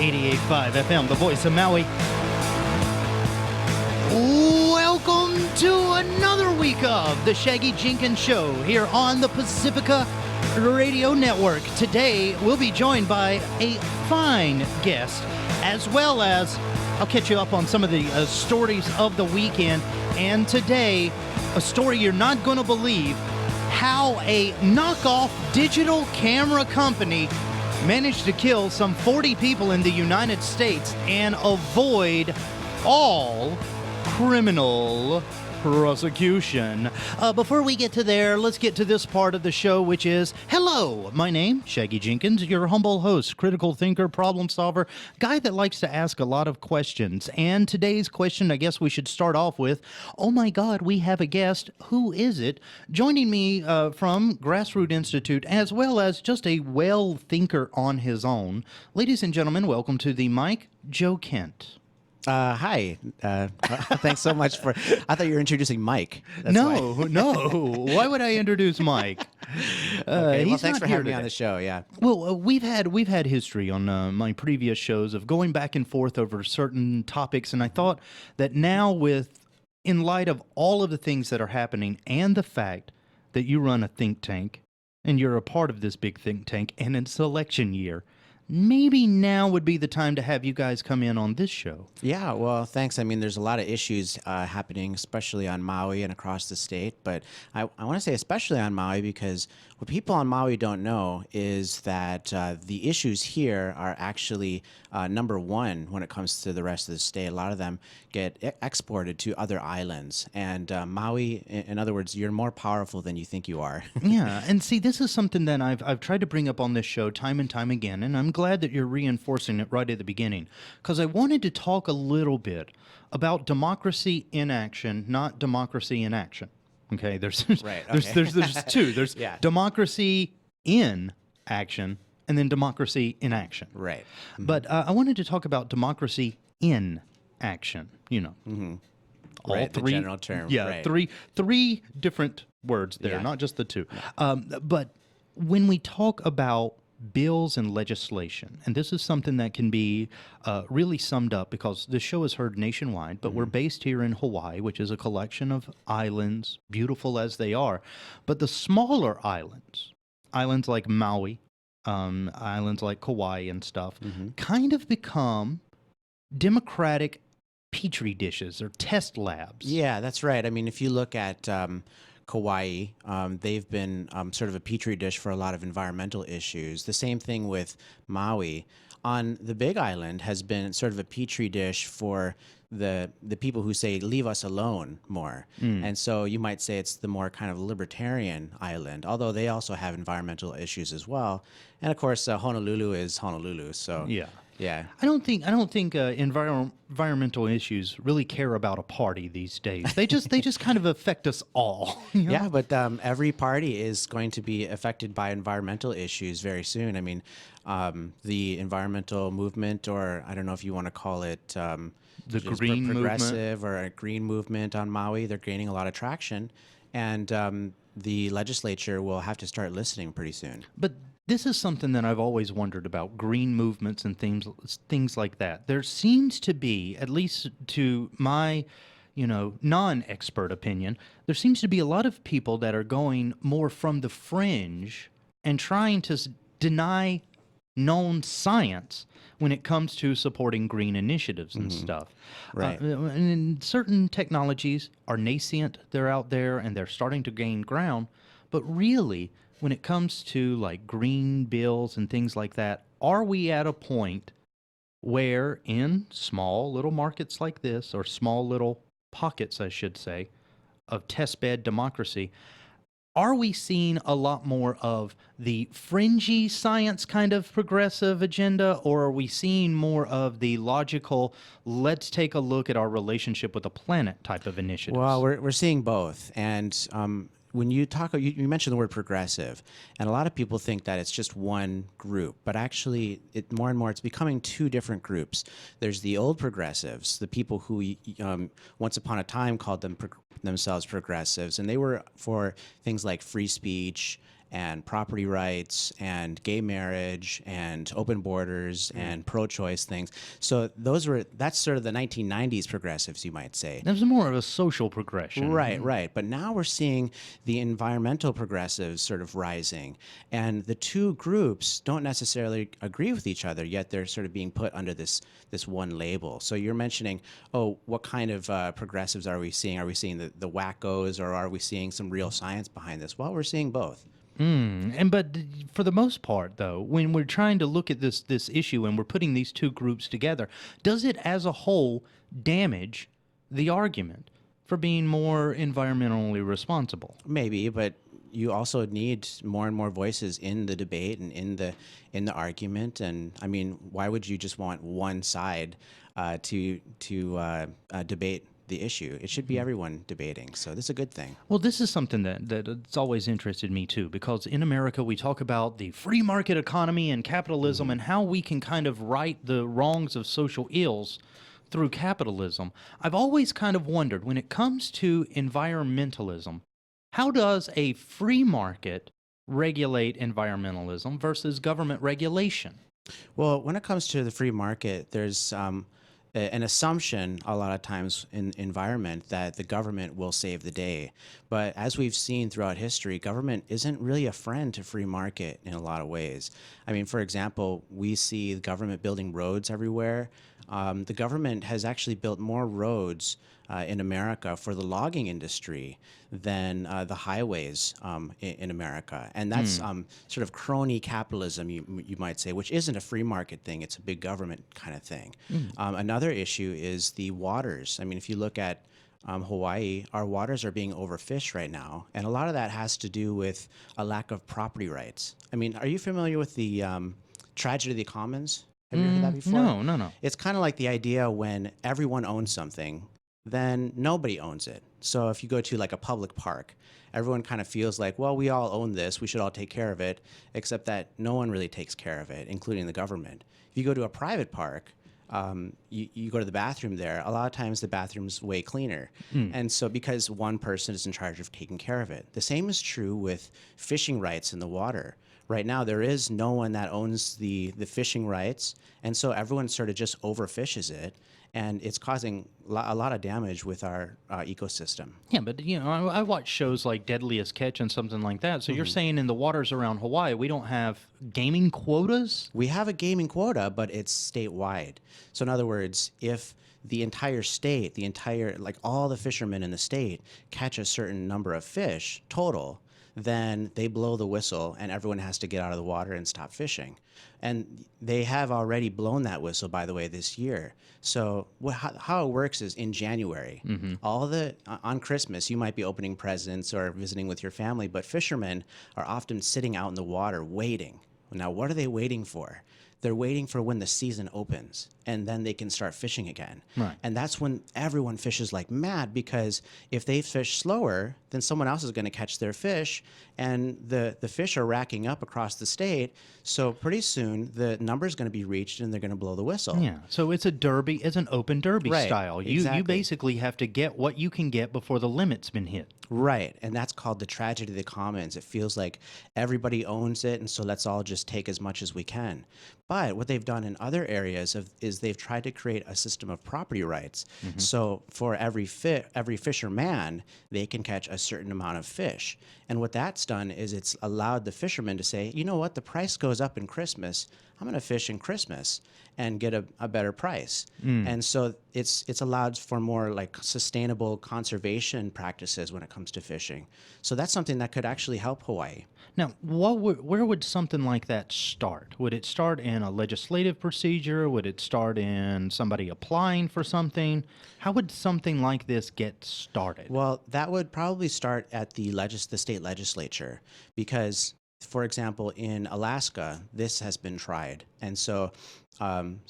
88.5 FM, the voice of Maui. Welcome to another week of the Shaggy Jenkins Show here on the Pacifica Radio Network. Today, we'll be joined by a fine guest, as well as I'll catch you up on some of the stories of the weekend. And today, a story you're not going to believe, how a knockoff digital camera company managed to kill some 40 people in the United States and avoid all criminal prosecution. Before we get to there, let's get to this part of the show, which is, hello, my name, Shaggy Jenkins, your humble host, critical thinker, problem solver, guy that likes to ask a lot of questions. And today's question, I guess we should start off with, oh my God, we have a guest. Who is it? Joining me from GrassRoot Institute, as well as just a well thinker on his own. Ladies and gentlemen, welcome to the mic, Joe Kent. Hi. Thanks so much for. I thought you were introducing Mike. That's No. Why would I introduce Mike? Okay, well, He's thanks not for here having me on today. the show. Yeah. Well, we've had history on my previous shows of going back and forth over certain topics, and I thought that now, in light of all of the things that are happening, and the fact that you run a think tank and you're a part of this big think tank, and it's election year, maybe now would be the time to have you guys come in on this show. Yeah. Well, thanks. I mean, there's a lot of issues happening, especially on Maui and across the state. But I want to say especially on Maui because what people on Maui don't know is that the issues here are actually number one when it comes to the rest of the state. A lot of them get exported to other islands. And Maui, in other words, you're more powerful than you think you are. Yeah, and see, this is something that I've tried to bring up on this show time and time again, and I'm glad that you're reinforcing it right at the beginning, because I wanted to talk a little bit about democracy in action, not democracy in action. Okay, there's Right, there's two. There's Yeah. democracy in action, and then democracy in action. Right. But I wanted to talk about democracy in action. You know, all Right, the three general term, Yeah, right. three different words there, Yeah. not just the two. But when we talk about bills and legislation, and this is something that can be really summed up because this show is heard nationwide, but we're based here in Hawaii, which is a collection of islands, beautiful as they are. But the smaller islands like Maui, islands like Kauai and stuff, kind of become democratic petri dishes or test labs. Yeah, that's right. I mean, if you look at Kauai, they've been sort of a petri dish for a lot of environmental issues. The same thing with Maui. On the Big Island has been sort of a petri dish for the people who say, leave us alone more. And so you might say it's the more kind of libertarian island, although they also have environmental issues as well. And of course, Honolulu is Honolulu. So Yeah. yeah. I don't think environmental issues really care about a party these days. They just kind of affect us all. You know? Yeah, but every party is going to be affected by environmental issues very soon. I mean, the environmental movement, or I don't know if you want to call it The just green progressive or a green movement on Maui, they're gaining a lot of traction, and the legislature will have to start listening pretty soon. But this is something that I've always wondered about, green movements and things like that. There seems to be, at least to my, non-expert opinion, there seems to be a lot of people that are going more from the fringe and trying to deny known science when it comes to supporting green initiatives and stuff. Right. And certain technologies are nascent, they're out there, and they're starting to gain ground. But really, when it comes to like green bills and things like that, are we at a point where in small little markets like this, or small little pockets, I should say, of testbed democracy, are we seeing a lot more of the fringy science kind of progressive agenda, or are we seeing more of the logical, let's take a look at our relationship with the planet type of initiatives? Well, we're seeing both, and when you talk, you mentioned the word progressive, and a lot of people think that it's just one group, but actually, more and more, it's becoming two different groups. There's the old progressives, the people who once upon a time called themselves progressives, and they were for things like free speech and property rights and gay marriage and open borders and pro-choice things. So that's sort of the 1990s progressives, you might say. There's more of a social progression. Right, right. But now we're seeing the environmental progressives sort of rising. And the two groups don't necessarily agree with each other, yet they're sort of being put under this one label. So you're mentioning, oh, what kind of progressives are we seeing? Are we seeing the wackos, or are we seeing some real science behind this? Well, we're seeing both. But for the most part, though, when we're trying to look at this issue and we're putting these two groups together, does it as a whole damage the argument for being more environmentally responsible? Maybe, but you also need more and more voices in the debate and in the argument. And I mean, why would you just want one side to debate the issue? It should be everyone debating. So this is a good thing. Well, this is something that it's always interested me too, because in America we talk about the free market economy and capitalism and how we can kind of right the wrongs of social ills through capitalism. I've always kind of wondered, when it comes to environmentalism, how does a free market regulate environmentalism versus government regulation? Well, when it comes to the free market, there's an assumption a lot of times in environment that the government will save the day. But as we've seen throughout history, government isn't really a friend to free market in a lot of ways. I mean, for example, we see the government building roads everywhere. The government has actually built more roads in America for the logging industry than the highways in America. And that's sort of crony capitalism, you might say, which isn't a free market thing. It's a big government kind of thing. Another issue is the waters. I mean, if you look at Hawaii, our waters are being overfished right now. And a lot of that has to do with a lack of property rights. I mean, are you familiar with the tragedy of the commons? Have you heard of that before? No. It's kind of like the idea when everyone owns something, then nobody owns it. So if you go to like a public park, everyone kind of feels like, well, we all own this, we should all take care of it, except that no one really takes care of it, including the government. If you go to a private park, you go to the bathroom there, a lot of times the bathroom's way cleaner. And so because one person is in charge of taking care of it. The same is true with fishing rights in the water. Right now, there is no one that owns the fishing rights, and so everyone sort of just overfishes it, and it's causing a lot of damage with our ecosystem. Yeah, but I watch shows like Deadliest Catch and something like that. So you're saying in the waters around Hawaii, we don't have gaming quotas? We have a gaming quota, but it's statewide. So in other words, if the entire state, like all the fishermen in the state catch a certain number of fish total, then they blow the whistle and everyone has to get out of the water and stop fishing. And they have already blown that whistle, by the way, this year. So how it works is in January, on Christmas, you might be opening presents or visiting with your family, but fishermen are often sitting out in the water waiting. Now, what are they waiting for? They're waiting for when the season opens, and then they can start fishing again. Right. And that's when everyone fishes like mad, because if they fish slower, then someone else is going to catch their fish, and the fish are racking up across the state. So pretty soon the number is going to be reached, and they're going to blow the whistle. Yeah. So it's a derby, it's an open derby style. You basically have to get what you can get before the limit's been hit. Right, and that's called the tragedy of the commons. It feels like everybody owns it, and so let's all just take as much as we can. But what they've done in other areas is they've tried to create a system of property rights. So for every fisherman, they can catch a certain amount of fish. And what that's done is it's allowed the fishermen to say, you know what, the price goes up in Christmas. I'm going to fish in Christmas and get a better price. And so it's allowed for more like sustainable conservation practices when it comes to fishing. So that's something that could actually help Hawaii. Now, where would something like that start? Would it start in a legislative procedure? Would it start in somebody applying for something? How would something like this get started? Well, that would probably start at the state legislature, because, for example, in Alaska, this has been tried. And so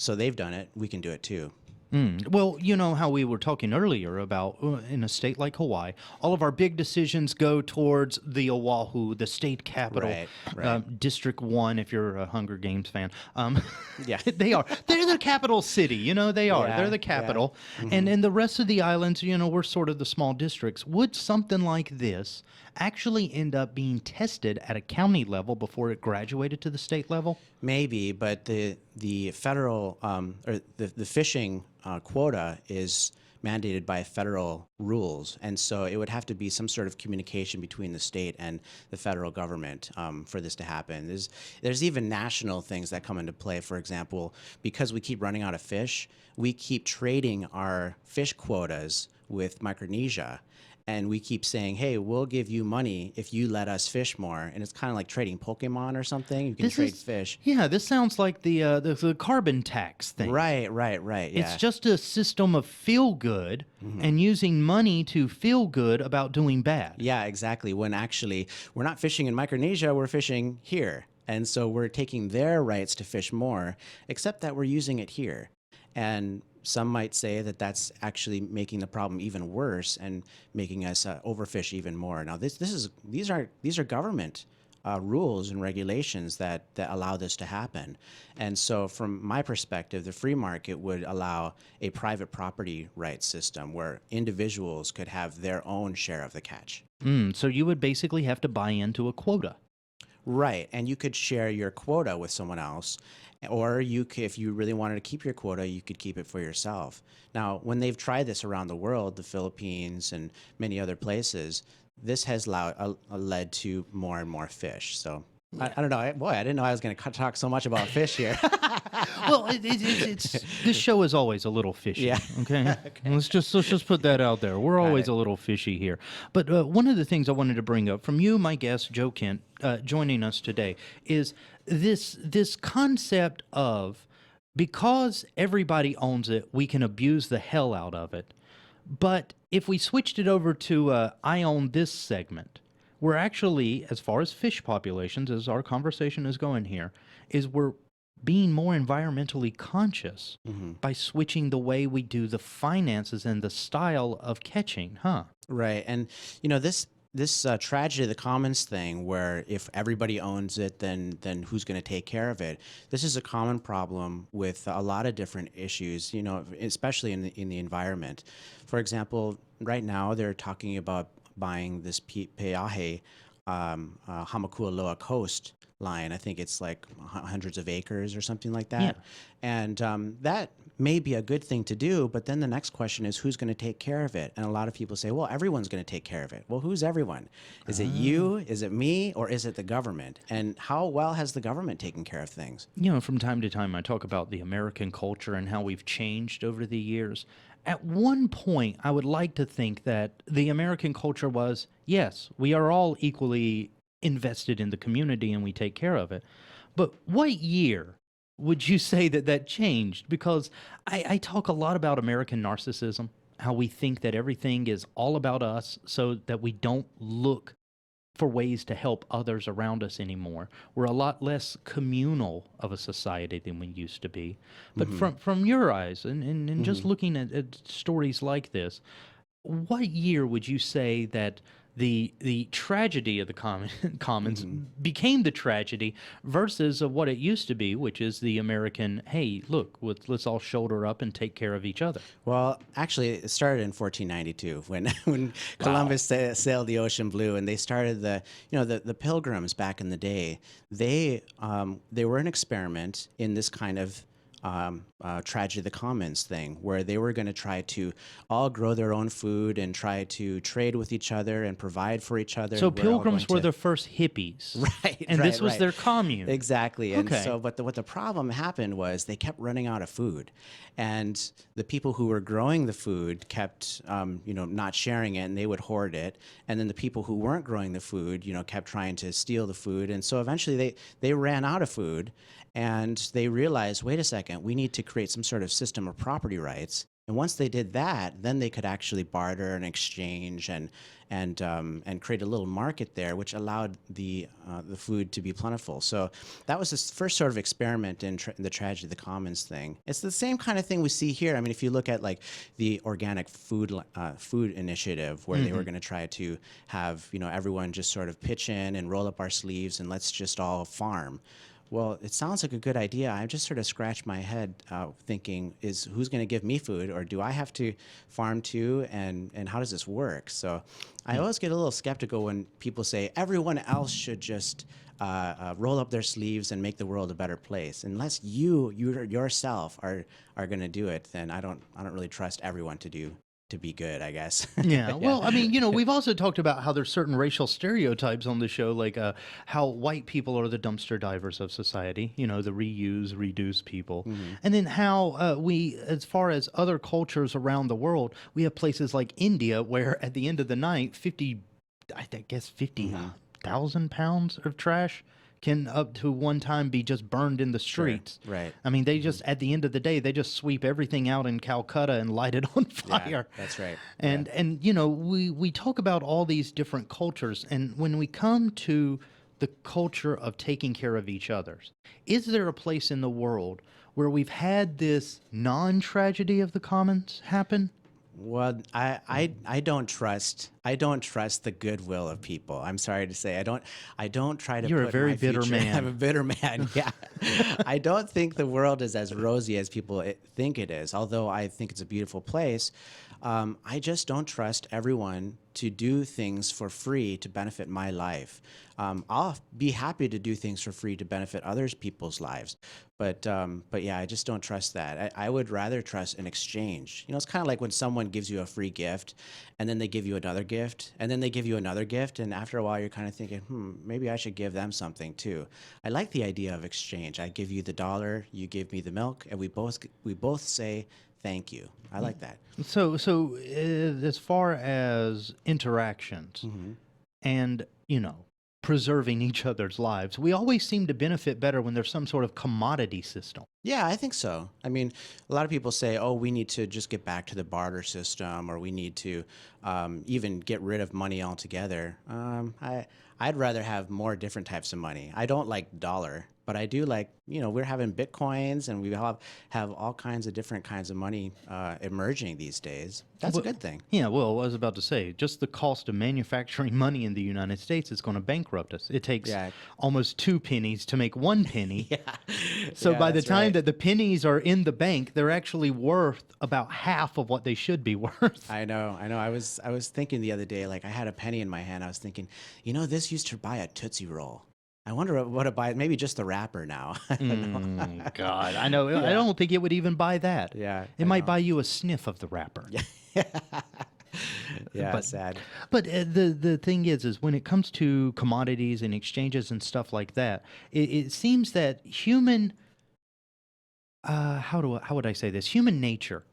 they've done it. We can do it too. Well, you know how we were talking earlier about in a state like Hawaii, all of our big decisions go towards the Oahu, the state capital, Right, right. District 1, if you're a Hunger Games fan. Yeah. They are. They're the capital city, they are. They're Yeah, the yeah. capital. And Hmm. in the rest of the islands, we're sort of the small districts. Would something like this actually end up being tested at a county level before it graduated to the state level? Maybe, but the federal or the fishing quota is mandated by federal rules, and so it would have to be some sort of communication between the state and the federal government for this to happen. There's even national things that come into play. For example, because we keep running out of fish, we keep trading our fish quotas with Micronesia. And we keep saying, hey, we'll give you money if you let us fish more. And it's kind of like trading Pokemon or something. You can This trade is, fish. yeah, this sounds like the carbon tax thing. Right, right, right. It's Yeah. just a system of feel good and using money to feel good about doing bad. Yeah, exactly. When actually we're not fishing in Micronesia, we're fishing here. And so we're taking their rights to fish more, except that we're using it here. And some might say that that's actually making the problem even worse and making us overfish even more. Now, these are government rules and regulations that allow this to happen. And so, from my perspective, the free market would allow a private property rights system where individuals could have their own share of the catch. So you would basically have to buy into a quota. Right, and you could share your quota with someone else, or if you really wanted to keep your quota, you could keep it for yourself. Now, when they've tried this around the world, the Philippines and many other places, this has led to more and more fish. So I don't know. Boy, I didn't know I was going to talk so much about fish here. Well, it's this show is always a little fishy. Yeah. Okay. Let's just put that out there. We're always it. a little fishy here. But one of the things I wanted to bring up from you, my guest Joe Kent, joining us today, is this concept of because everybody owns it, we can abuse the hell out of it. But if we switched it over to I own this segment, we're actually, as far as fish populations, as our conversation is going here, is we're being more environmentally conscious by switching the way we do the finances and the style of catching, huh? Right, and this tragedy of the commons thing, where if everybody owns it, then who's going to take care of it? This is a common problem with a lot of different issues. Especially in the environment. For example, right now they're talking about buying this Peahe Hamakualoa coastline. I think it's like hundreds of acres or something like that. Yeah. And that may be a good thing to do, but then the next question is who's going to take care of it? And a lot of people say, well, everyone's going to take care of it. Well, who's everyone? Is it you? Is it me? Or is it the government? And how well has the government taken care of things? From time to time, I talk about the American culture and how we've changed over the years. At one point, I would like to think that the American culture was, yes, we are all equally invested in the community and we take care of it. But what year would you say that changed? Because I talk a lot about American narcissism, how we think that everything is all about us so that we don't look for ways to help others around us anymore. We're a lot less communal of a society than we used to be. But from your eyes and just looking at stories like this, what year would you say that the tragedy of the commons became the tragedy versus of what it used to be, which is the American, hey, look, let's all shoulder up and take care of each other? Well, actually, it started in 1492 when Columbus sailed the ocean blue, and they started the Pilgrims back in the day. They were an experiment in this kind of tragedy of the commons thing, where they were going to try to all grow their own food and try to trade with each other and provide for each other. So and we're all pilgrims going were to- the first hippies, Right, and right, this was right. their commune. Exactly. And Okay. so, but what the problem happened was they kept running out of food, and the people who were growing the food kept, not sharing it, and they would hoard it. And then the people who weren't growing the food, kept trying to steal the food. And so eventually they ran out of food, and they realized, wait a second, we need to create some sort of system of property rights. And once they did that, then they could actually barter and exchange and create a little market there, which allowed the food to be plentiful. So that was the first sort of experiment in the tragedy of the commons thing. It's the same kind of thing we see here. I mean, if you look at like the organic food initiative, where they were going to try to have everyone just sort of pitch in and roll up our sleeves and let's just all farm. Well, it sounds like a good idea. I just sort of scratched my head thinking, who's going to give me food, or do I have to farm too, and how does this work? So I always get a little skeptical when people say everyone else should just roll up their sleeves and make the world a better place. Unless you yourself are going to do it, then I don't really trust everyone to be good, I guess. Yeah. Well, I mean, we've also talked about how there's certain racial stereotypes on the show, like how white people are the dumpster divers of society, the reuse, reduce people. And then how we, as far as other cultures around the world, we have places like India where at the end of the night, 50,000 pounds of trash can up to one time be just burned in the streets. Sure. Right. I mean, they just, at the end of the day, they just sweep everything out in Calcutta and light it on fire. Yeah, that's right. And we talk about all these different cultures, and when we come to the culture of taking care of each other, is there a place in the world where we've had this non-tragedy of the commons happen? Well, I don't trust the goodwill of people. I'm sorry to say, I don't try to. You're put a very my bitter future, man. I'm a bitter man. Yeah, I don't think the world is as rosy as people think it is. Although I think it's a beautiful place, I just don't trust everyone to do things for free to benefit my life. I'll be happy to do things for free to benefit others people's lives, but yeah, I just don't trust that. I would rather trust an exchange. It's kind of like when someone gives you a free gift, and then they give you another gift, and then they give you another gift, and after a while you're kind of thinking, maybe I should give them something too. I like the idea of exchange. I give you the dollar, you give me the milk, and we both say thank you. I like that. So as far as interactions and, preserving each other's lives, we always seem to benefit better when there's some sort of commodity system. Yeah, I think so. I mean, a lot of people say, oh, we need to just get back to the barter system, or we need to even get rid of money altogether. I'd rather have more different types of money. I don't like dollar, but I do like, we're having Bitcoins, and we have all kinds of different kinds of money emerging these days. That's a good thing. Yeah, well, I was about to say, just the cost of manufacturing money in the United States is going to bankrupt us. It takes almost 2 pennies to make 1 penny. So by the time that the pennies are in the bank, they're actually worth about half of what they should be worth. I know. I was thinking the other day, like I had a penny in my hand. I was thinking, this used to buy a Tootsie Roll. I wonder what it buys. Maybe just the wrapper now. God, I know. I don't think it would even buy that. Yeah, it might buy you a sniff of the wrapper. Yeah, sad. But the thing is when it comes to commodities and exchanges and stuff like that, it seems that human, how would I say this? Human nature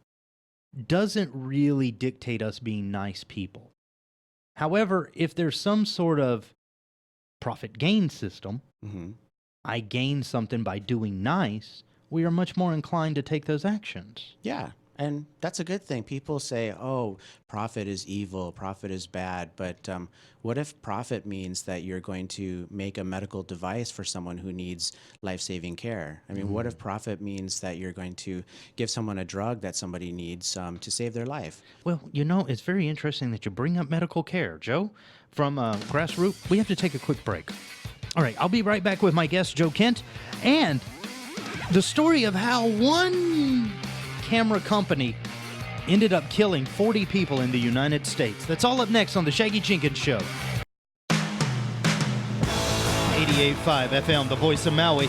doesn't really dictate us being nice people. However, if there's some sort of profit gain system, I gain something by doing nice, we are much more inclined to take those actions. Yeah. And that's a good thing. People say, oh, profit is evil, profit is bad. But what if profit means that you're going to make a medical device for someone who needs life-saving care? I mean, what if profit means that you're going to give someone a drug that somebody needs to save their life? Well, it's very interesting that you bring up medical care, Joe. From GrassRoot, we have to take a quick break. All right, I'll be right back with my guest, Joe Kent, and the story of how one camera company ended up killing 40 people in the United States. That's all up next on The Shaggy Jenkins Show. 88.5 FM, the voice of Maui.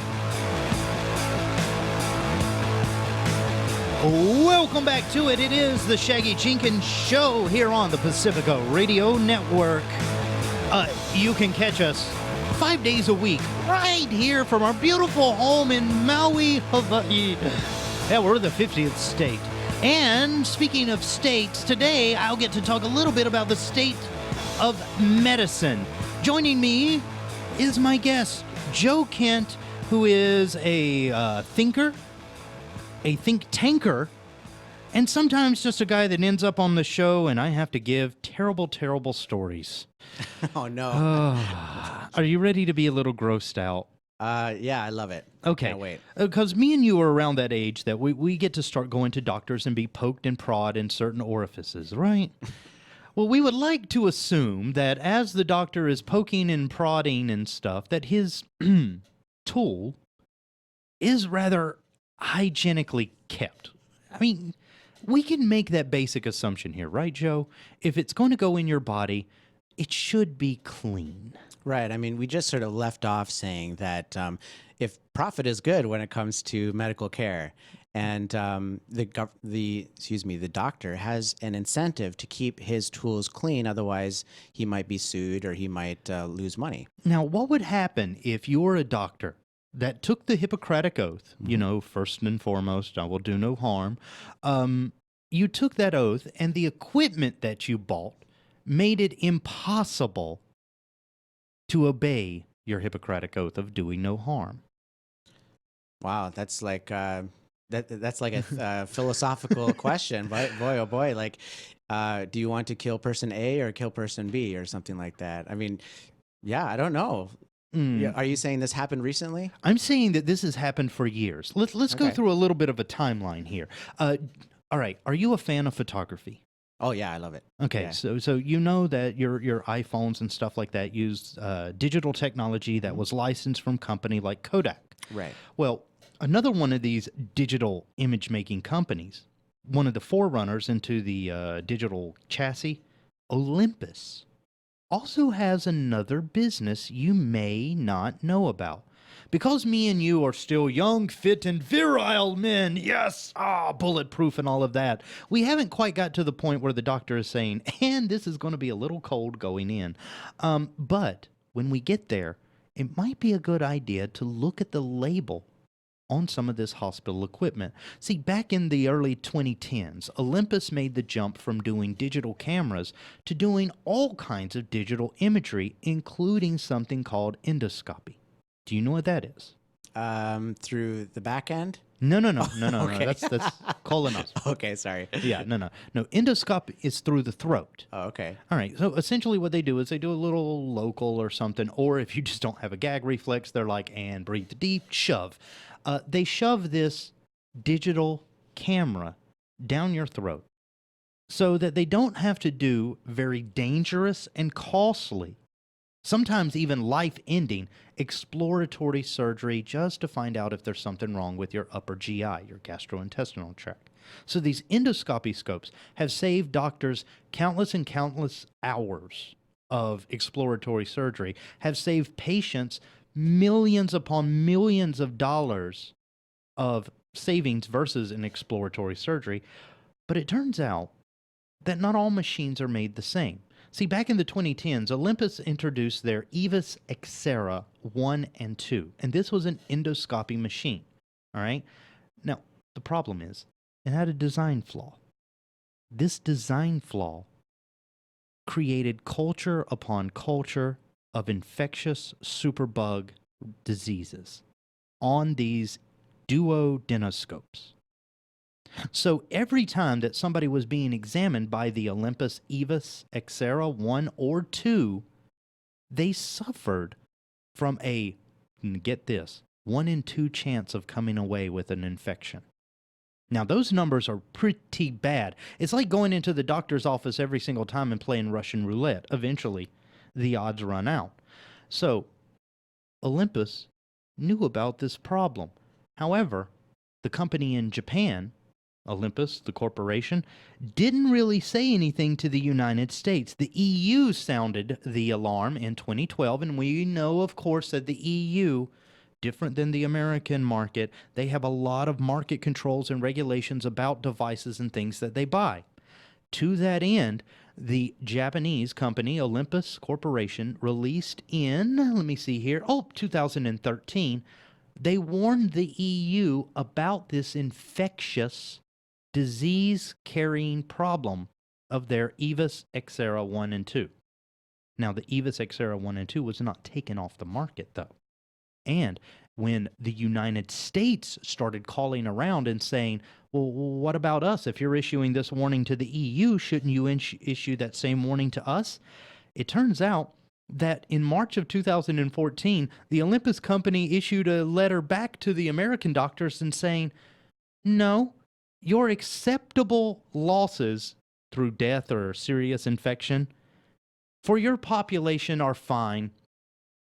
Welcome back to it. It is The Shaggy Jenkins Show here on the Pacifica Radio Network. You can catch us 5 days a week right here from our beautiful home in Maui, Hawaii. Yeah, we're the 50th state. And speaking of states, today I'll get to talk a little bit about the state of medicine. Joining me is my guest, Joe Kent, who is a thinker, a think tanker, And sometimes just a guy that ends up on the show and I have to give terrible, terrible stories. Oh no. Are you ready to be a little grossed out? Yeah, I love it. Okay. Can't wait. Because me and you are around that age that we get to start going to doctors and be poked and prod in certain orifices, right? Well, we would like to assume that as the doctor is poking and prodding and stuff, that his tool is rather hygienically kept. I mean, we can make that basic assumption here, right, Joe? If it's going to go in your body, it should be clean. Right. I mean, we just sort of left off saying that if profit is good when it comes to medical care, and the doctor has an incentive to keep his tools clean, otherwise he might be sued or he might lose money. Now, what would happen if you're a doctor that took the Hippocratic Oath, you know, first and foremost, I will do no harm. You took that oath and the equipment that you bought made it impossible to obey your Hippocratic Oath of doing no harm. Wow, that's like that's like a philosophical question. Boy, oh boy, like, do you want to kill person A or kill person B or something like that? I mean, yeah, I don't know. Yeah, are you saying this happened recently? I'm saying that this has happened for years. Let's go through a little bit of a timeline here. All right, are you a fan of photography? Oh yeah, I love it. Okay, Yeah. so you know that your iPhones and stuff like that use digital technology that was licensed from company like Kodak. Right. Well, another one of these digital image making companies, one of the forerunners into the digital chassis, Olympus, also has another business you may not know about. Because me and you are still young, fit, and virile men, yes, bulletproof and all of that, we haven't quite got to the point where the doctor is saying, and this is going to be a little cold going in. But when we get there, it might be a good idea to look at the label on some of this hospital equipment. See, back in the early 2010s, Olympus made the jump from doing digital cameras to doing all kinds of digital imagery, including something called endoscopy. Do you know what that is? Through the back end? No. Okay. No. That's colonoscopy. Okay, sorry. Yeah, no. Endoscopy is through the throat. Oh, okay. All right. So essentially, what they do is they do a little local or something, or if you just don't have a gag reflex, they're like, and breathe deep, shove. They shove this digital camera down your throat so that they don't have to do very dangerous and costly, sometimes even life-ending, exploratory surgery just to find out if there's something wrong with your upper GI, your gastrointestinal tract. So these endoscopy scopes have saved doctors countless and countless hours of exploratory surgery, have saved patients millions upon millions of dollars of savings versus an exploratory surgery. But it turns out that not all machines are made the same. See, back in the 2010s, Olympus introduced their Evis Xera 1 and 2, and this was an endoscopy machine, all right? Now, the problem is, it had a design flaw. This design flaw created culture upon culture of infectious superbug diseases on these duodenoscopes. So every time that somebody was being examined by the Olympus Evis Xera 1 or 2, they suffered from a, get this, 1 in 2 chance of coming away with an infection. Now, those numbers are pretty bad. It's like going into the doctor's office every single time and playing Russian roulette. Eventually, the odds run out. So, Olympus knew about this problem. However, the company in Japan, Olympus, the corporation, didn't really say anything to the United States. The EU sounded the alarm in 2012, and we know, of course, that the EU, different than the American market, they have a lot of market controls and regulations about devices and things that they buy. To that end, the Japanese company, Olympus Corporation, released in, 2013, they warned the EU about this infectious disease-carrying problem of their Evis Xera 1 and 2. Now, the Evis Xera 1 and 2 was not taken off the market, though. And when the United States started calling around and saying, well, what about us? If you're issuing this warning to the EU, shouldn't you issue that same warning to us? It turns out that in March of 2014, the Olympus company issued a letter back to the American doctors and saying, no, your acceptable losses through death or serious infection for your population are fine.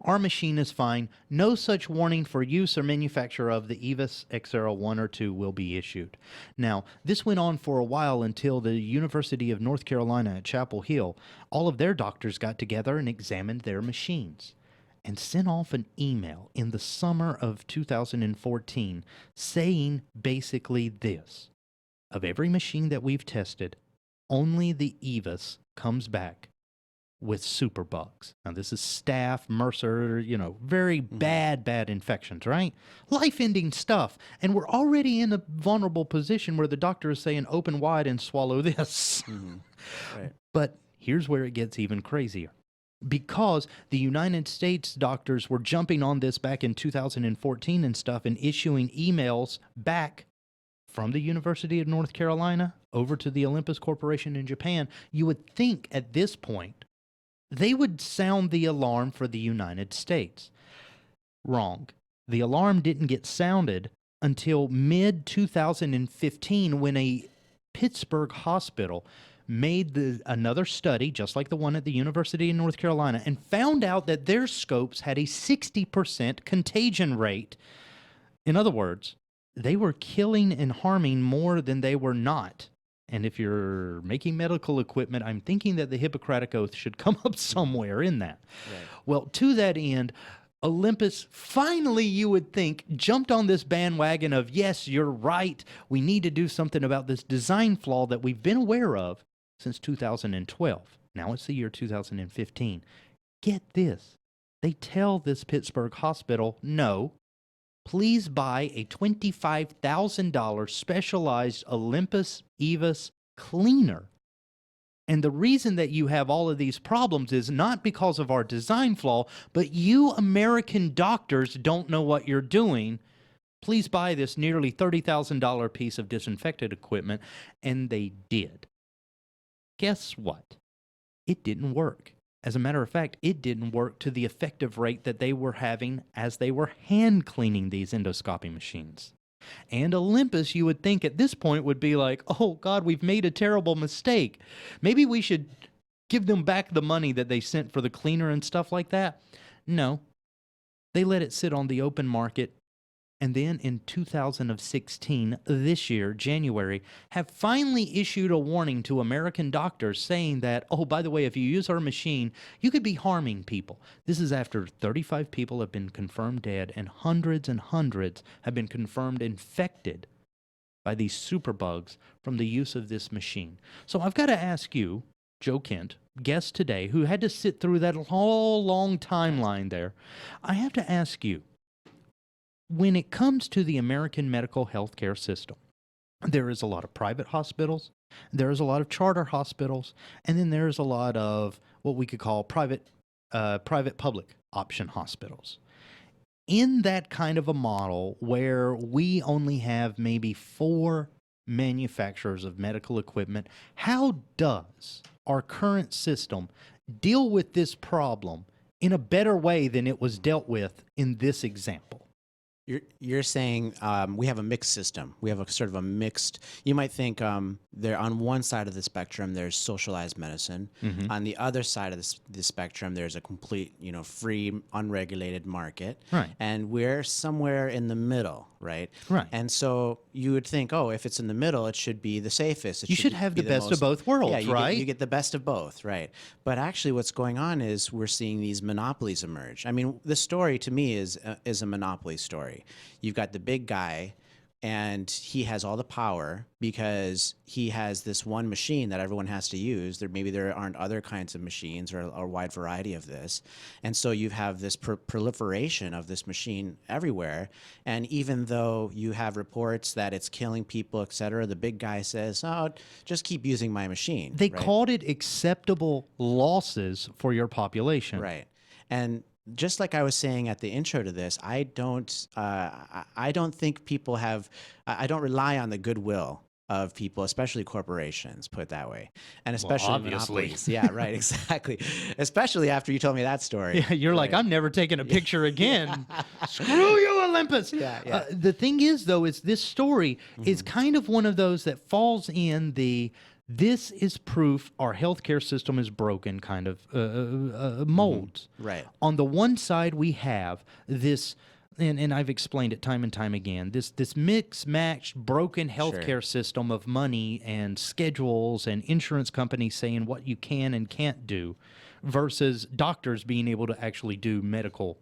Our machine is fine. No such warning for use or manufacture of the EVIS XR1 or 2 will be issued. Now, this went on for a while until the University of North Carolina at Chapel Hill, all of their doctors got together and examined their machines and sent off an email in the summer of 2014 saying basically this: of every machine that we've tested, only the EVIS comes back with superbugs. Now, this is staph, MRSA, very bad infections, right? Life-ending stuff. And we're already in a vulnerable position where the doctor is saying, open wide and swallow this. Right. But here's where it gets even crazier. Because the United States doctors were jumping on this back in 2014 and stuff and issuing emails back from the University of North Carolina over to the Olympus Corporation in Japan, you would think at this point they would sound the alarm for the United States. Wrong. The alarm didn't get sounded until mid-2015 when a Pittsburgh hospital made another study, just like the one at the University of North Carolina, and found out that their scopes had a 60% contagion rate. In other words, they were killing and harming more than they were not. And if you're making medical equipment, I'm thinking that the Hippocratic Oath should come up somewhere in that. Right. Well, to that end, Olympus finally, you would think, jumped on this bandwagon of, yes, you're right, we need to do something about this design flaw that we've been aware of since 2012. Now it's the year 2015. Get this. They tell this Pittsburgh hospital, no, please buy a $25,000 specialized Olympus EVIS cleaner. And the reason that you have all of these problems is not because of our design flaw, but you American doctors don't know what you're doing. Please buy this nearly $30,000 piece of disinfectant equipment. And they did. Guess what? It didn't work. As a matter of fact, it didn't work to the effective rate that they were having as they were hand cleaning these endoscopy machines. And Olympus, you would think at this point, would be like, oh God, we've made a terrible mistake. Maybe we should give them back the money that they sent for the cleaner and stuff like that. No, they let it sit on the open market. And then in 2016, this year, January, have finally issued a warning to American doctors saying that, oh, by the way, if you use our machine, you could be harming people. This is after 35 people have been confirmed dead and hundreds have been confirmed infected by these superbugs from the use of this machine. So I've got to ask you, Joe Kent, guest today, who had to sit through that whole long timeline there, I have to ask you, when it comes to the American medical healthcare system, there is a lot of private hospitals, there is a lot of charter hospitals, and then there is a lot of what we could call private-public option hospitals. In that kind of a model where we only have maybe 4 manufacturers of medical equipment, how does our current system deal with this problem in a better way than it was dealt with in this example? You're saying we have a mixed system. We have a sort of a mixed. You might think there on one side of the spectrum there's socialized medicine. Mm-hmm. On the other side of the spectrum there's a complete, free, unregulated market. Right. And we're somewhere in the middle, right? Right. And so you would think, oh, if it's in the middle, it should be the safest. You should have the best of both worlds, right? You get the best of both, right? But actually, what's going on is we're seeing these monopolies emerge. I mean, the story to me is a monopoly story. You've got the big guy, and he has all the power because he has this one machine that everyone has to use. Maybe there aren't other kinds of machines or a wide variety of this. And so you have this proliferation of this machine everywhere. And even though you have reports that it's killing people, et cetera, the big guy says, oh, just keep using my machine. They right? called it acceptable losses for your population. Right. And just like I was saying at the intro to this, I don't think people have, I don't rely on the goodwill of people, especially corporations, put it that way, and especially obviously. monopolies. Yeah, right, exactly. Especially after you told me that story. Yeah, you're like, Right. I'm never taking a picture again. Screw you, Olympus. Yeah. The thing is, though, is this story is kind of one of those that falls in the this is proof our healthcare system is broken kind of molds. Right. On the one side, we have this. And I've explained it time and time again. This mix-matched, broken healthcare system of money and schedules and insurance companies saying what you can and can't do, versus doctors being able to actually do medical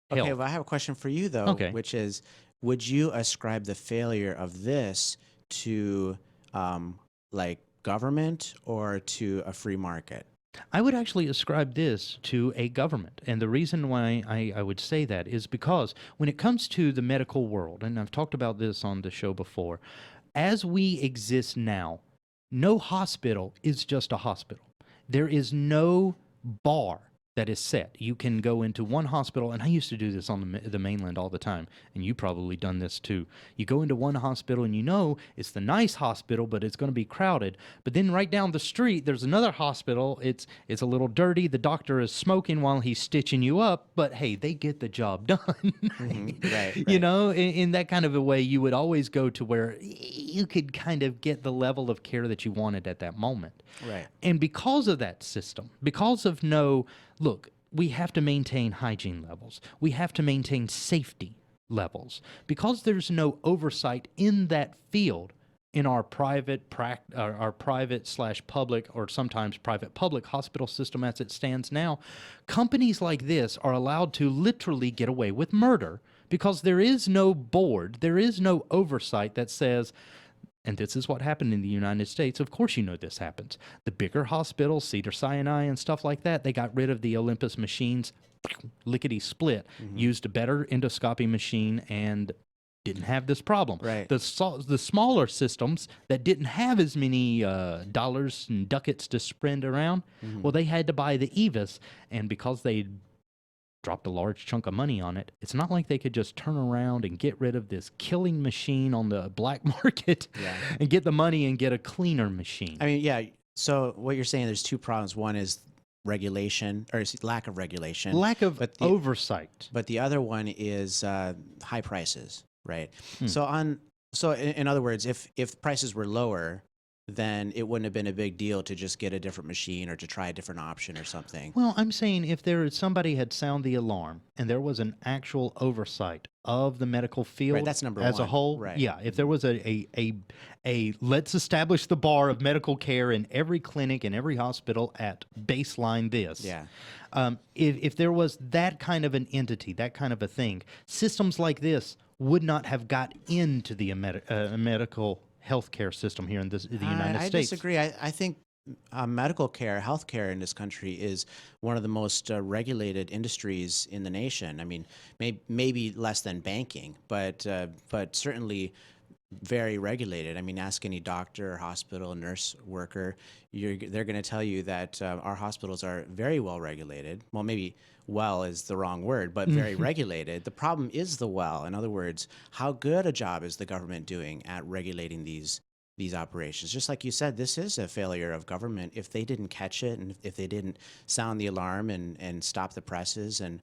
health. Okay, well, I have a question for you though, Okay. which is, would you ascribe the failure of this to like government or to a free market? I would actually ascribe this to a government. And the reason why I would say that is because when it comes to the medical world, and I've talked about this on the show before, as we exist now, no hospital is just a hospital. There is no bar that is set. You can go into one hospital, and I used to do this on the mainland all the time, and you probably done this too. You go into one hospital, and you know it's the nice hospital, but it's going to be crowded. But then right down the street, there's another hospital. It's a little dirty. The doctor is smoking while he's stitching you up, but hey, they get the job done. Right. You know, in that kind of a way, you would always go to where you could kind of get the level of care that you wanted at that moment. Right. And because of that system, because of look, we have to maintain hygiene levels. We have to maintain safety levels. Because there's no oversight in that field in our private / public or sometimes private public hospital system as it stands now, companies like this are allowed to literally get away with murder because there is no board, there is no oversight that says, and this is what happened in the United States. Of course you know this happens. The bigger hospitals, Cedars-Sinai and stuff like that, they got rid of the Olympus machines, lickety-split, used a better endoscopy machine, and didn't have this problem. Right. The smaller systems that didn't have as many dollars and ducats to spread around, well, they had to buy the Evis, and because they dropped a large chunk of money on it, it's not like they could just turn around and get rid of this killing machine on the black market and get the money and get a cleaner machine. I mean, yeah. So what you're saying, there's two problems. One is regulation, or lack of regulation. Lack of oversight. But the other one is high prices, right? So in other words, if prices were lower, then it wouldn't have been a big deal to just get a different machine or to try a different option or something. Well, I'm saying if somebody had sound the alarm and there was an actual oversight of the medical field Right, that's number as a one. whole, Right. yeah, if there was a let's establish the bar of medical care in every clinic and every hospital at baseline this. Yeah. If there was that kind of an entity, that kind of a thing, systems like this would not have got into the medical healthcare system here in the United I States. disagree. I think medical care, healthcare in this country is one of the most regulated industries in the nation. I mean, maybe less than banking, but certainly very regulated. I mean, ask any doctor, hospital, nurse worker, they're going to tell you that our hospitals are very well regulated. Well, maybe well is the wrong word, but very regulated. The problem is the well. In other words, how good a job is the government doing at regulating these operations? Just like you said, this is a failure of government. If they didn't catch it and if they didn't sound the alarm and stop the presses, and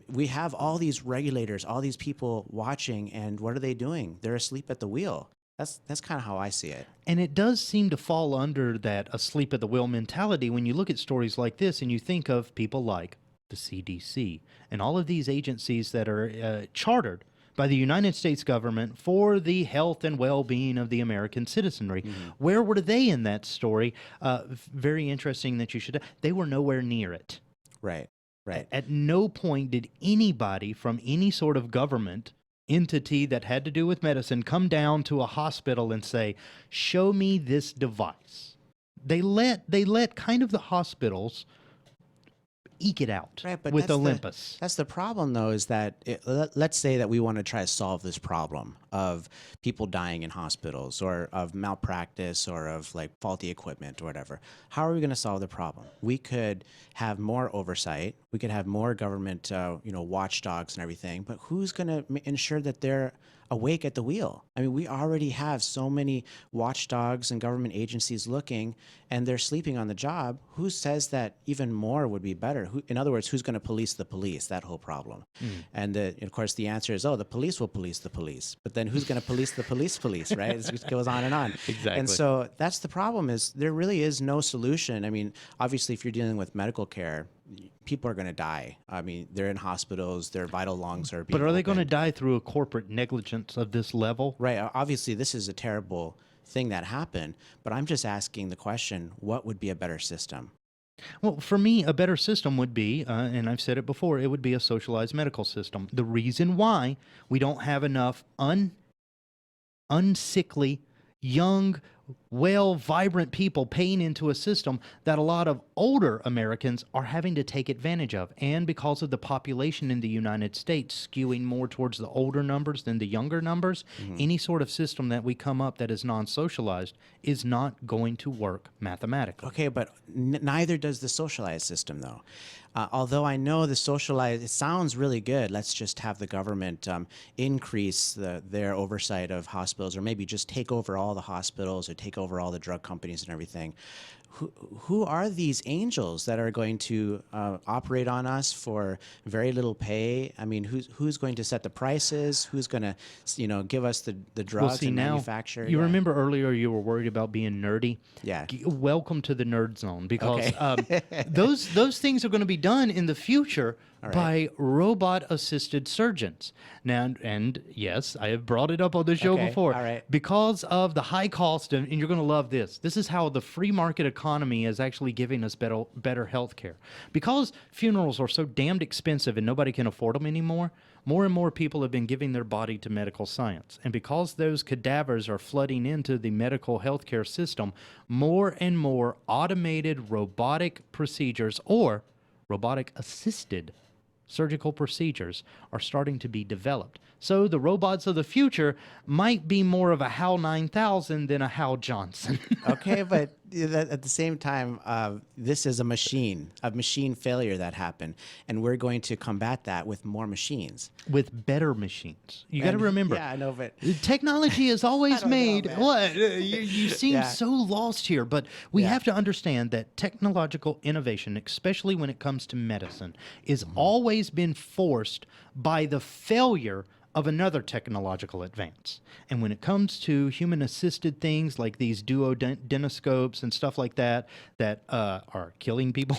we have all these regulators, all these people watching, and what are they doing? They're asleep at the wheel. That's kind of how I see it. And it does seem to fall under that asleep at the wheel mentality when you look at stories like this and you think of people like the CDC and all of these agencies that are chartered by the United States government for the health and well-being of the American citizenry. Where were they in that story? Very interesting that you should. They were nowhere near it. Right. Right. At no point did anybody from any sort of government entity that had to do with medicine come down to a hospital and say, show me this device. They let kind of the hospitals eke it out Right, but with that's Olympus. That's the problem, though, is that let's say that we want to try to solve this problem of people dying in hospitals or of malpractice or of like faulty equipment or whatever. How are we going to solve the problem? We could have more oversight. We could have more government, watchdogs and everything. But who's going to ensure that they're awake at the wheel? I mean, we already have so many watchdogs and government agencies looking, and they're sleeping on the job. Who says that even more would be better? In other words, who's going to police the police? That whole problem. And of course, the answer is, the police will police the police. But then who's going to police the police, right? It just goes on and on. Exactly. And so that's the problem, is there really is no solution. I mean, obviously, if you're dealing with medical care, people are going to die. I mean, they're in hospitals, their vital lungs are being But are they going to opened. die through a corporate negligence of this level? Right. Obviously, this is a terrible thing that happened, but I'm just asking the question, what would be a better system? Well, for me, a better system would be, and I've said it before, it would be a socialized medical system. The reason why we don't have enough unsickly, young, well, vibrant people paying into a system that a lot of older Americans are having to take advantage of. And because of the population in the United States skewing more towards the older numbers than the younger numbers, any sort of system that we come up that is non-socialized is not going to work mathematically. Okay, but neither does the socialized system, though. Although I know the socialized, it sounds really good. Let's just have the government increase their oversight of hospitals, or maybe just take over all the hospitals or take over all the drug companies and everything. Who are these angels that are going to operate on us for very little pay? I mean, who's going to set the prices? Who's going to, give us the drugs and manufacture? You remember earlier you were worried about being nerdy? Yeah. Welcome to the nerd zone, because those things are going to be done in the future by robot-assisted surgeons. Now, and yes, I have brought it up on the show before. All right. Because of the high cost, and you're going to love this. This is how the free market economy is actually giving us better health care. Because funerals are so damned expensive and nobody can afford them anymore, more and more people have been giving their body to medical science. And because those cadavers are flooding into the medical healthcare system, more and more automated robotic procedures or robotic-assisted surgical procedures are starting to be developed. So the robots of the future might be more of a HAL 9000 than a HAL Johnson. Okay, but at the same time, this is a machine failure that happened, and we're going to combat that with more machines. With better machines. You got to remember. Yeah, I know, but technology has always made... man. What? You seem so lost here, but we have to understand that technological innovation, especially when it comes to medicine, is always been forced by the failure of another technological advance. And when it comes to human-assisted things like these duodenoscopes and stuff like that are killing people,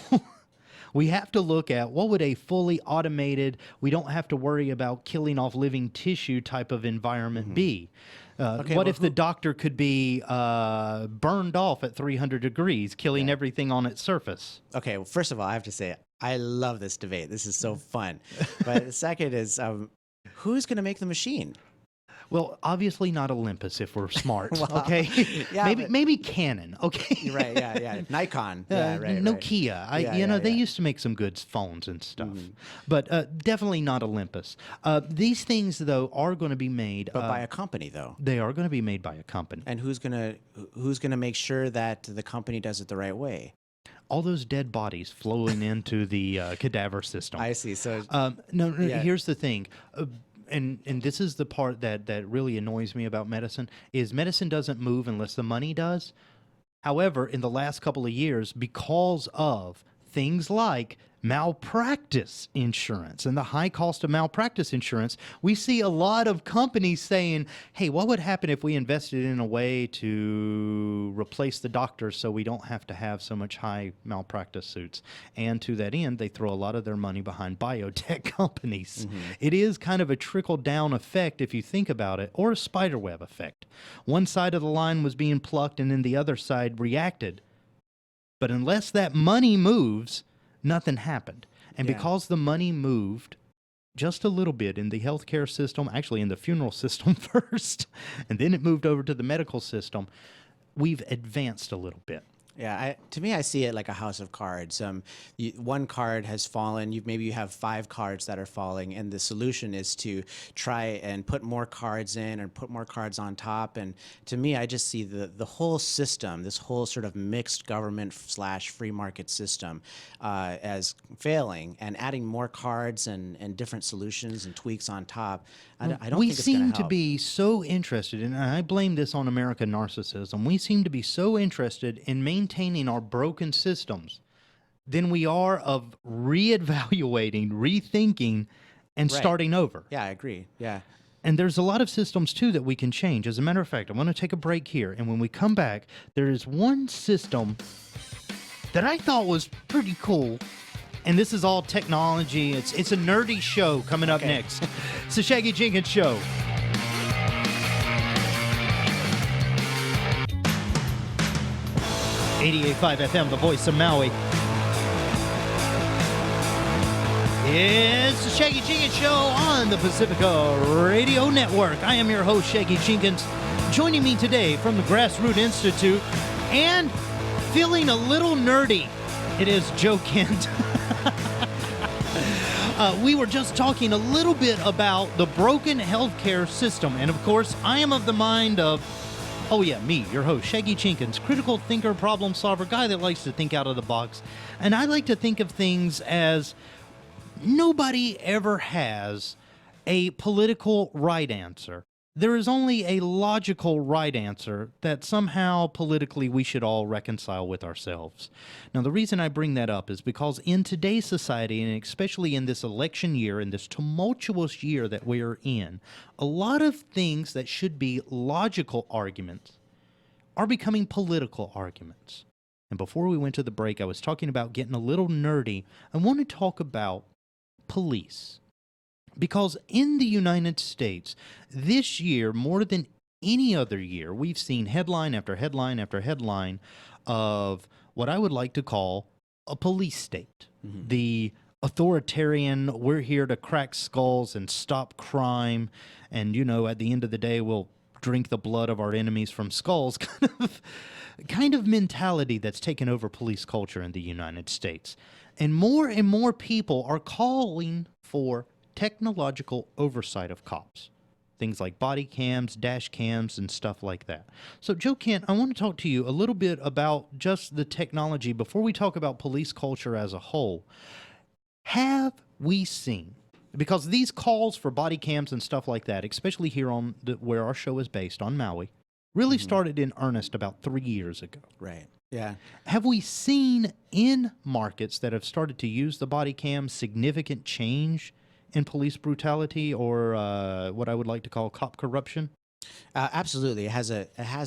we have to look at what would a fully automated, we don't have to worry about killing off living tissue type of environment be. What if the doctor could be burned off at 300 degrees, killing everything on its surface? Okay, well, first of all, I have to say, I love this debate. This is so fun. But the second is, who's going to make the machine? Well, obviously not Olympus if we're smart, Well, okay? yeah, maybe Canon, okay? You're right, yeah. Nikon. Yeah, right. Nokia. They used to make some good phones and stuff. But definitely not Olympus. These things, though, are going to be made... But by a company, though. They are going to be made by a company. And who's gonna make sure that the company does it the right way? All those dead bodies flowing into the cadaver system. I see. So here's the thing. And this is the part that really annoys me about medicine, is medicine doesn't move unless the money does. However, in the last couple of years, because of things like malpractice insurance and the high cost of malpractice insurance, we see a lot of companies saying, hey, what would happen if we invested in a way to replace the doctors so we don't have to have so much high malpractice suits? And to that end, they throw a lot of their money behind biotech companies. It is kind of a trickle-down effect if you think about it, or a spiderweb effect. One side of the line was being plucked and then the other side reacted. But unless that money moves, nothing happened. And because the money moved just a little bit in the healthcare system, actually in the funeral system first, and then it moved over to the medical system, we've advanced a little bit. Yeah, to me, I see it like a house of cards. One card has fallen. Maybe you have 5 cards that are falling, and the solution is to try and put more cards in and put more cards on top. And to me, I just see the whole system, this whole sort of mixed government slash free market system, as failing, and adding more cards and different solutions and tweaks on top. I don't We think it's going seem to to help. be so interested, and I blame this on American narcissism. We seem to be so interested in maintaining our broken systems than we are of reevaluating, rethinking, and Right. starting over. Yeah, I agree. Yeah. And there's a lot of systems, too, that we can change. As a matter of fact, I want to take a break here. And when we come back, there is one system that I thought was pretty cool. And this is all technology. It's a nerdy show coming up Okay. next. It's the Shaggy Jenkins Show. .5 FM, the voice of Maui. It's the Shaggy Jenkins Show on the Pacifica Radio Network. I am your host, Shaggy Jenkins. Joining me today from the GrassRoot Institute and feeling a little nerdy, it is Joe Kent. We were just talking a little bit about the broken healthcare system. And of course, I am of the mind of, oh yeah, me, your host, Shaggy Jenkins, critical thinker, problem solver, guy that likes to think out of the box. And I like to think of things as nobody ever has a political right answer. There is only a logical right answer that somehow politically we should all reconcile with ourselves. Now, the reason I bring that up is because in today's society, and especially in this election year, in this tumultuous year that we are in, a lot of things that should be logical arguments are becoming political arguments. And before we went to the break, I was talking about getting a little nerdy. I want to talk about police. Because in the United States, this year, more than any other year, we've seen headline after headline after headline of what I would like to call a police state. Mm-hmm. The authoritarian, we're here to crack skulls and stop crime. And, you know, at the end of the day, we'll drink the blood of our enemies from skulls kind of mentality that's taken over police culture in the United States. And more people are calling for technological oversight of cops. Things like body cams, dash cams, and stuff like that. So, Joe Kent, I want to talk to you a little bit about just the technology before we talk about police culture as a whole. Have we seen, because these calls for body cams and stuff like that, especially here on where our show is based on Maui, really started in earnest about 3 years ago. Right. Yeah. Have we seen in markets that have started to use the body cam significant change in police brutality or what I would like to call cop corruption? Absolutely, it has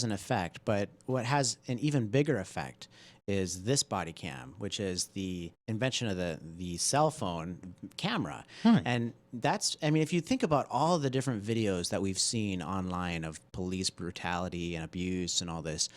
an effect. But what has an even bigger effect is this body cam, which is the invention of the cell phone camera. Right. And I mean, if you think about all the different videos that we've seen online of police brutality and abuse and all this,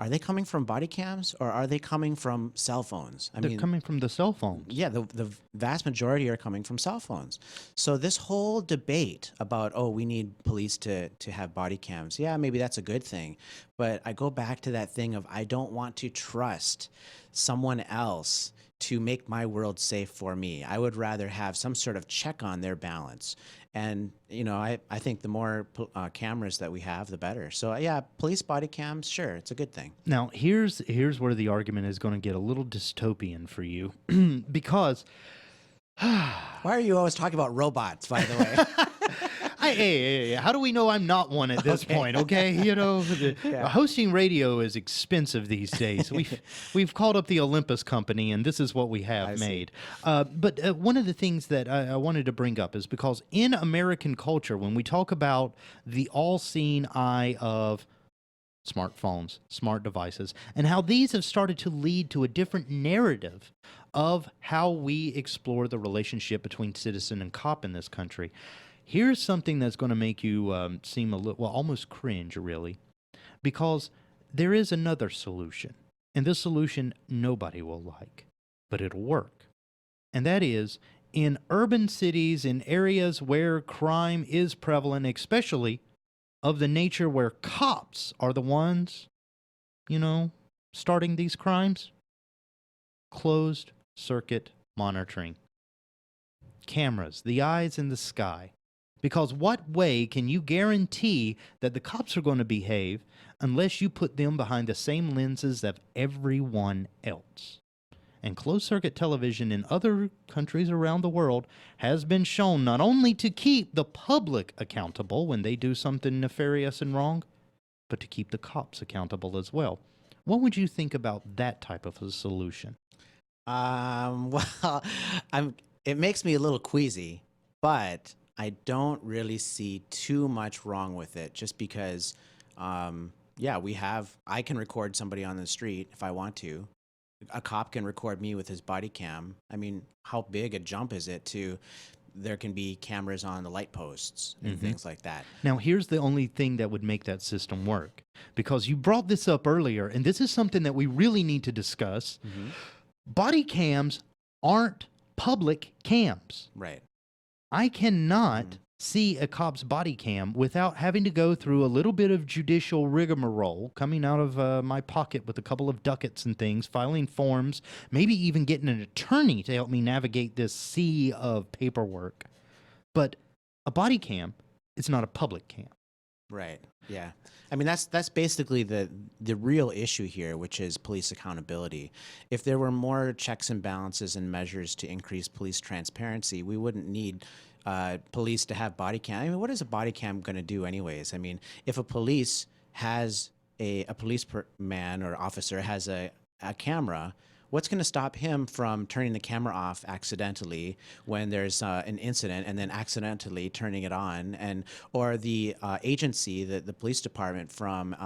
are they coming from body cams or are they coming from cell phones? They're coming from the cell phones. Yeah, the vast majority are coming from cell phones. So this whole debate about, oh, we need police to have body cams, yeah, maybe that's a good thing. But I go back to that thing of I don't want to trust someone else to make my world safe for me. I would rather have some sort of check on their balance. And, you know, I think the more cameras that we have, the better. So, yeah, police body cams, sure, it's a good thing. Now, here's where the argument is going to get a little dystopian for you because... Why are you always talking about robots, by the way? Hey, how do we know I'm not one at this point? Okay, you know, hosting radio is expensive these days. We've called up the Olympus company, and this is what we have made. But one of the things that I wanted to bring up is because in American culture, when we talk about the all-seeing eye of smartphones, smart devices, and how these have started to lead to a different narrative of how we explore the relationship between citizen and cop in this country. Here's something that's going to make you seem a little, well, almost cringe, really, because there is another solution, and this solution nobody will like, but it'll work. And that is in urban cities, in areas where crime is prevalent, especially of the nature where cops are the ones, you know, starting these crimes? Closed circuit monitoring. Cameras, the eyes in the sky. Because what way can you guarantee that the cops are going to behave unless you put them behind the same lenses of everyone else? And closed-circuit television in other countries around the world has been shown not only to keep the public accountable when they do something nefarious and wrong, but to keep the cops accountable as well. What would you think about that type of a solution? Well, it makes me a little queasy, but I don't really see too much wrong with it just because, yeah, I can record somebody on the street if I want to. A cop can record me with his body cam. I mean, how big a jump is it to there can be cameras on the light posts and things like that? Now, here's the only thing that would make that system work, because you brought this up earlier, and this is something that we really need to discuss. Body cams aren't public cams. Right. I cannot see a cop's body cam without having to go through a little bit of judicial rigmarole, coming out of my pocket with a couple of ducats and things, filing forms, maybe even getting an attorney to help me navigate this sea of paperwork. But a body cam is not a public cam. Right. Yeah. I mean, that's basically the real issue here, which is police accountability. If there were more checks and balances and measures to increase police transparency, we wouldn't need police to have body cam. I mean, what is a body cam going to do anyways? I mean, if a police has a policeman or officer has a camera, what's going to stop him from turning the camera off accidentally when there's an incident and then accidentally turning it on, or the agency, the police department, from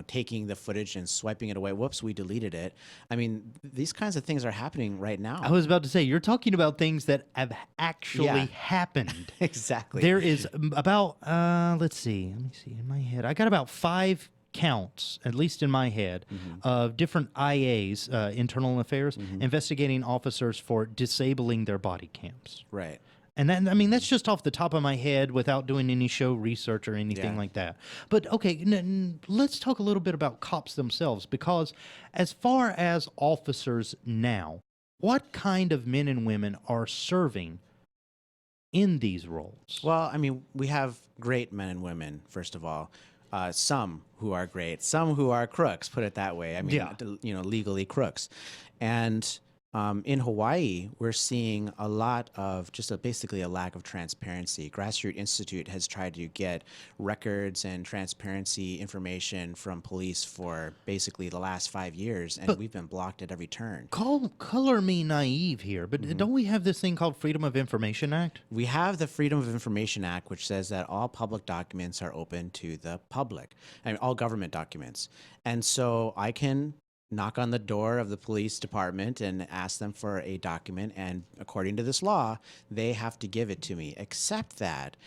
taking the footage and swiping it away? Whoops, we deleted it. I mean, these kinds of things are happening right now. I was about to say, you're talking about things that have actually happened. Exactly. There is about, let me see, in my head, I got about 5 counts, at least in my head, of different IAs, internal affairs, investigating officers for disabling their body cams. Right. And then, I mean, that's just off the top of my head without doing any show research or anything like that. But okay, let's talk a little bit about cops themselves, because as far as officers now, what kind of men and women are serving in these roles? Well, I mean, we have great men and women, first of all. Some who are great, some who are crooks, put it that way. I mean, legally crooks. And in Hawaii, we're seeing a lot of basically a lack of transparency. GrassRoot Institute has tried to get records and transparency information from police for basically the last 5 years, and we've been blocked at every turn. Color me naive here, but don't we have this thing called Freedom of Information Act? We have the Freedom of Information Act, which says that all public documents are open to the public. I mean, all government documents. And so I can knock on the door of the police department and ask them for a document, and according to this law, they have to give it to me. Except that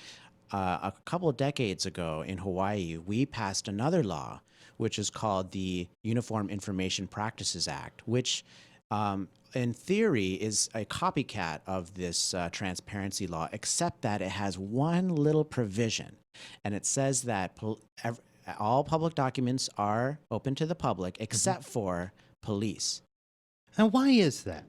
a couple of decades ago in Hawaii, we passed another law, which is called the Uniform Information Practices Act, which in theory is a copycat of this transparency law, except that it has one little provision, and it says that all public documents are open to the public except for police. And why is that?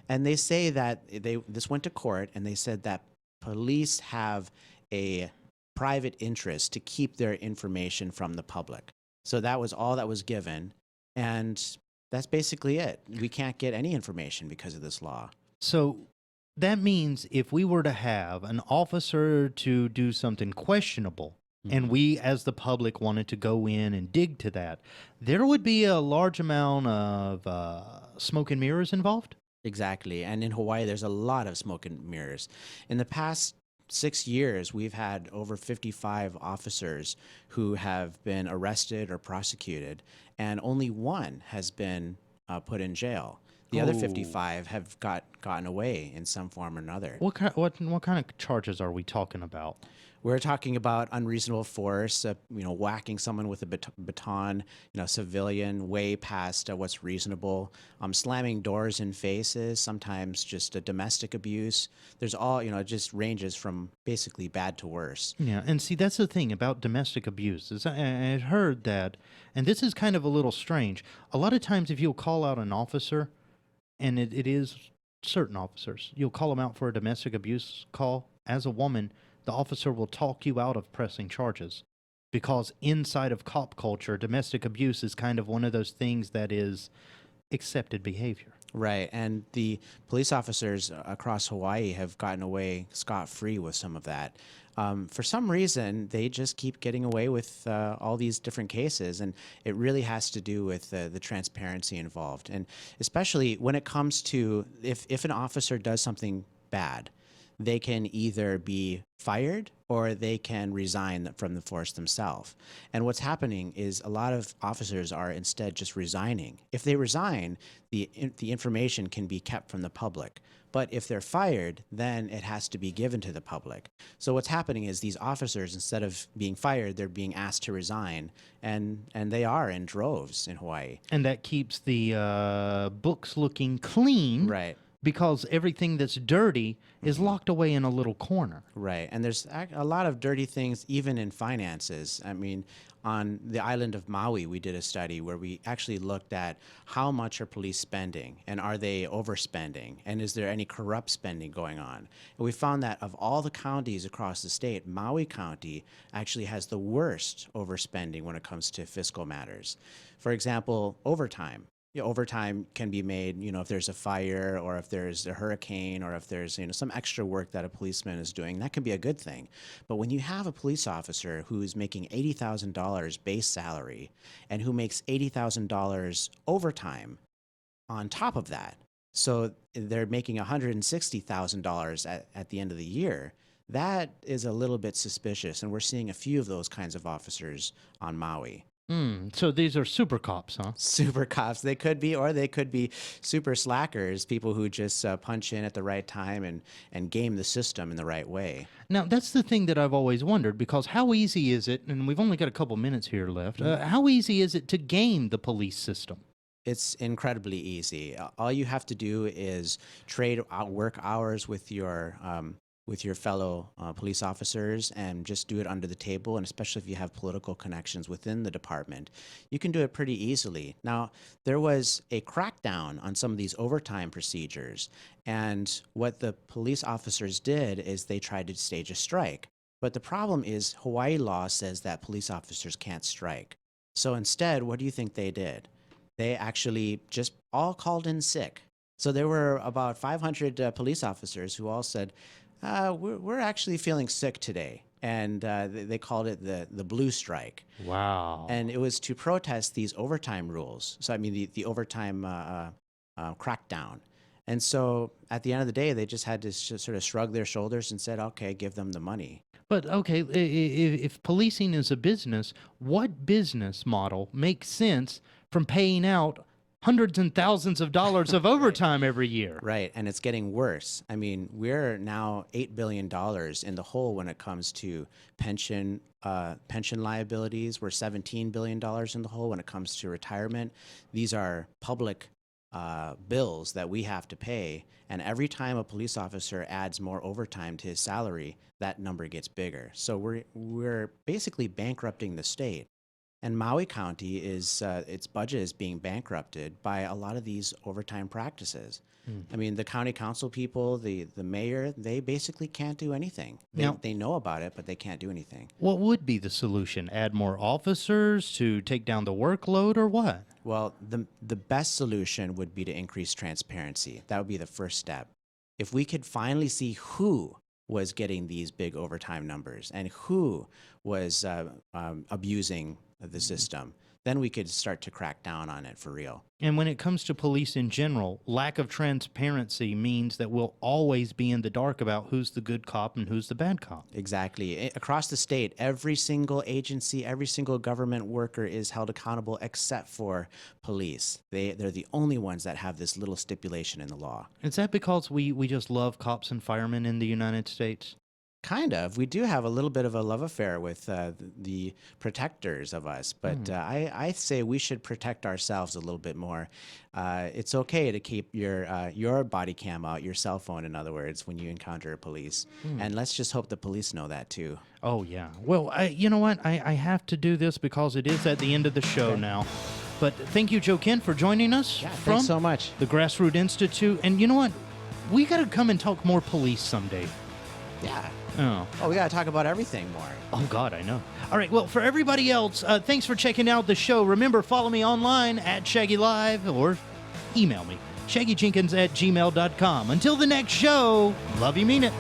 And they say that this went to court, and they said that police have a private interest to keep their information from the public. So that was all that was given, and that's basically it. We can't get any information because of this law. So that means if we were to have an officer to do something questionable, and we as the public wanted to go in and dig to that, there would be a large amount of smoke and mirrors involved? Exactly. And in Hawaii, there's a lot of smoke and mirrors. In the past 6 years, we've had over 55 officers who have been arrested or prosecuted, and only one has been put in jail. The other 55 have gotten away in some form or another. What kind of charges are we talking about? We're talking about unreasonable force, whacking someone with a baton, civilian, way past what's reasonable, slamming doors in faces, sometimes just a domestic abuse. There's all, it just ranges from basically bad to worse. Yeah, and see, that's the thing about domestic abuse is I heard that, and this is kind of a little strange. A lot of times if you'll call out an officer, and it is certain officers, you'll call them out for a domestic abuse call. As a woman, the officer will talk you out of pressing charges because inside of cop culture, domestic abuse is kind of one of those things that is accepted behavior. Right, and the police officers across Hawaii have gotten away scot-free with some of that. For some reason, they just keep getting away with all these different cases, and it really has to do with the transparency involved. And especially when it comes to if an officer does something bad, they can either be fired or they can resign from the force themselves. And what's happening is a lot of officers are instead just resigning. If they resign, the information can be kept from the public. But if they're fired, then it has to be given to the public. So what's happening is these officers, instead of being fired, they're being asked to resign, and they are in droves in Hawaii. And that keeps the books looking clean. Right. Because everything that's dirty is locked away in a little corner. Right. And there's a lot of dirty things even in finances. I mean, on the island of Maui, we did a study where we actually looked at how much are police spending, and are they overspending, and is there any corrupt spending going on? And we found that of all the counties across the state, Maui County actually has the worst overspending when it comes to fiscal matters. For example, overtime. Overtime can be made, if there's a fire or if there's a hurricane or if there's, some extra work that a policeman is doing, that can be a good thing. But when you have a police officer who's making $80,000 base salary and who makes $80,000 overtime on top of that, so they're making $160,000 at the end of the year, that is a little bit suspicious. And we're seeing a few of those kinds of officers on Maui. So these are super cops, huh? Super cops. They could be, or they could be super slackers, people who just punch in at the right time and game the system in the right way. Now, that's the thing that I've always wondered, because how easy is it, and we've only got a couple minutes here left, how easy is it to game the police system? It's incredibly easy. All you have to do is trade work hours with your fellow police officers and just do it under the table, and especially if you have political connections within the department, you can do it pretty easily. Now, there was a crackdown on some of these overtime procedures, and what the police officers did is they tried to stage a strike. But the problem is Hawaii law says that police officers can't strike. So instead, what do you think they did? They actually just all called in sick. So there were about 500 police officers who all said, we're actually feeling sick today. And they called it the blue strike. Wow. And it was to protest these overtime rules. So, I mean, the overtime crackdown. And so at the end of the day, they just had to sort of shrug their shoulders and said, okay, give them the money. But, okay, if policing is a business, what business model makes sense from paying out hundreds and thousands of dollars of overtime every year? Right, and it's getting worse. I mean, we're now $8 billion in the hole when it comes to pension liabilities. We're $17 billion in the hole when it comes to retirement. These are public bills that we have to pay, and every time a police officer adds more overtime to his salary, that number gets bigger. So we're basically bankrupting the state. And Maui County is its budget is being bankrupted by a lot of these overtime practices. I mean, the county council people, the mayor, they basically can't do anything. They know about it, but they can't do anything. What would be the solution? Add more officers to take down the workload, or what? Well, the best solution would be to increase transparency. That would be the first step. If we could finally see who was getting these big overtime numbers and who was abusing the system, then we could start to crack down on it for real. And when it comes to police in general, lack of transparency means that we'll always be in the dark about who's the good cop and who's the bad cop. Exactly. Across the state, every single agency, every single government worker is held accountable except for police. They're the only ones that have this little stipulation in the law. Is that because we just love cops and firemen in the United States? Kind of. We do have a little bit of a love affair with the protectors of us, but I say we should protect ourselves a little bit more. It's okay to keep your body cam out, your cell phone, in other words, when you encounter police. And let's just hope the police know that too. Oh, yeah. Well, you know what? I have to do this because it is at the end of the show now. But thank you, Joe Kent, for joining us from Thanks so much. the GrassRoot Institute. And you know what? We got to come and talk more police someday. Yeah. Oh. Oh, we got to talk about everything more. Oh, God, I know. All right, well, for everybody else, thanks for checking out the show. Remember, follow me online at Shaggy Live or email me, shaggyjenkins@gmail.com. Until the next show, love you, mean it.